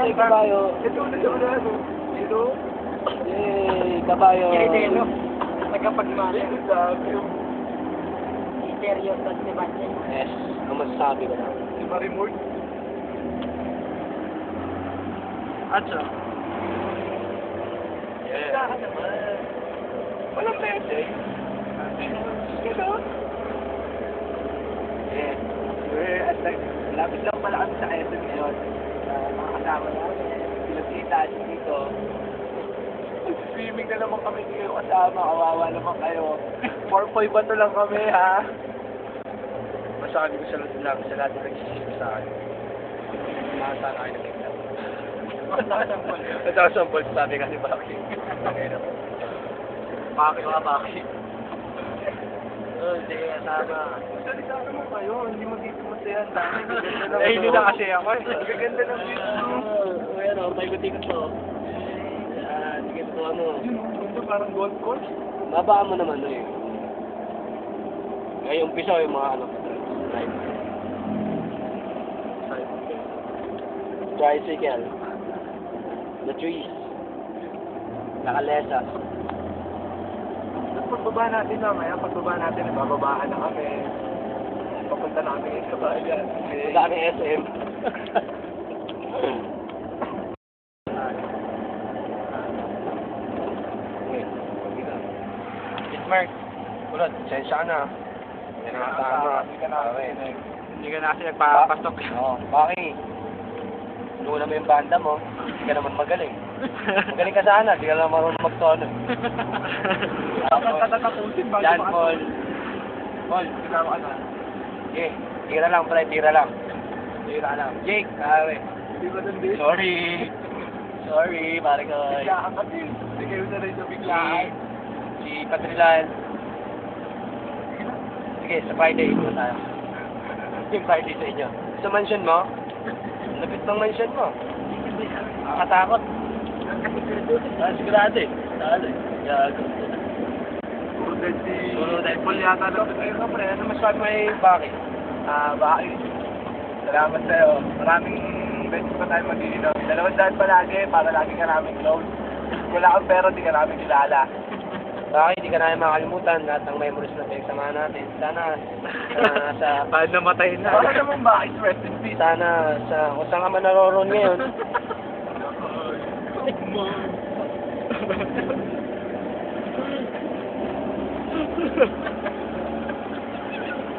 Yay, kabayo. Ito na siya na ano. Ito. Yay, kabayo. Kiridelo. Nagkapagmana. Ito sabi yung Stereo San Sebastian. Yes, ang masasabi ko na. si Marimord. Atsa. Wala ka naman. Walang message. Ito. Yes. At lapit lang pala kami sa SM ngayon. Mga kasama namin. Pilipita dito. Swimming na naman kami, hindi kayo kasama. Kawawa naman kayo. 4-5 ba to lang kami, ha? Masasabi ko sa lahat na nagsisisi sa akin. Nakasana kayo ng tignan. Natasampol, sabi ka ni Baki. Baki ka, Baki. Hindi, kasama. Sali-sali mo kayo, hindi magiging yan. Dami, gaganda ng Eh, hindi na kasi ako eh. Gaganda ng view. Ayan o, paikot-ikot to. Sige, tutuwa mo. Yun, ito parang golf course. Babaan mo naman eh. Ngayon, umpisa yung mga ano. Tricycle. The trees. Nakalesa. Tapos pagbaba natin mamaya, pagbaba natin, bababaan na kami. Papunta na kami sa bayan. Wala kami SM. Mark, ulat, sensya ka na. Yan ang kasama. Hindi ka na kasi nagpapasok. Oo, Baki. Luna mo yung banda mo, hindi ka naman magaling. Magaling ka sana, hindi ka naman marunong magtono. Ako tatatapusin bago Yan, makasok. Paul. Paul, Tignan mo ka na. sige, tira lang, pre, tira lang. Tira lang. Jake, kare. Hindi ba nandito? Sorry. Sorry, pare ko. Biglaan kasi. Hindi kayo na rin sa biglaan. Si Patrilan. Sige, sa Friday, ito tayo. Yung Friday sa inyo. Sa mansion mo? Lapit ng mansion mo. Nakakatakot. Sigurado eh. Talo eh. Gago. Puro Deadpool yata na. Ayun ka pre, ano masabi mo eh, bakit? Bakit? Salamat sa'yo. Maraming beses pa tayo mag-iinom. 200 palagi para lagi ka namin close. Wala kang pera, di ka namin kilala. Bakit hindi ka namin makalimutan lahat ng memories na pinagsamahan natin. Sana sa... Paano namatay na? Wala naman bakit, rest in peace. Sana sa kung saan ka man naroon ngayon.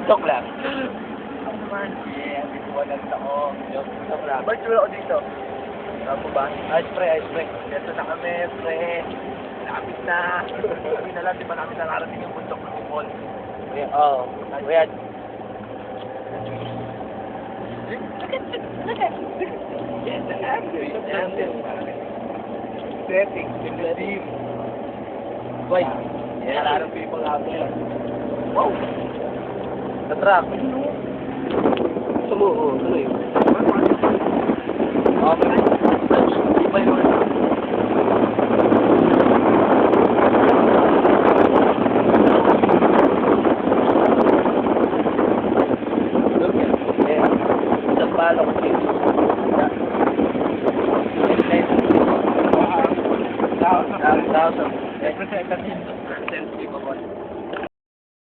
Joke lang. Ako naman, yeah, bituwanan ako. Joke lang. Virtual ako dito. Saan ba? Ice spray, ice spray. Ito na kami, pre. Lapit na. Sabi na lang, di ba namin nakarating yung bundok ng Upol? Oo. Kuya, Yes, the ambience. Setting, in the team. boy. Yeah, a lot of people out there. Wow! Sa truck. Sumuho. Ano yun? Iba yun. Look at it. Isang balok.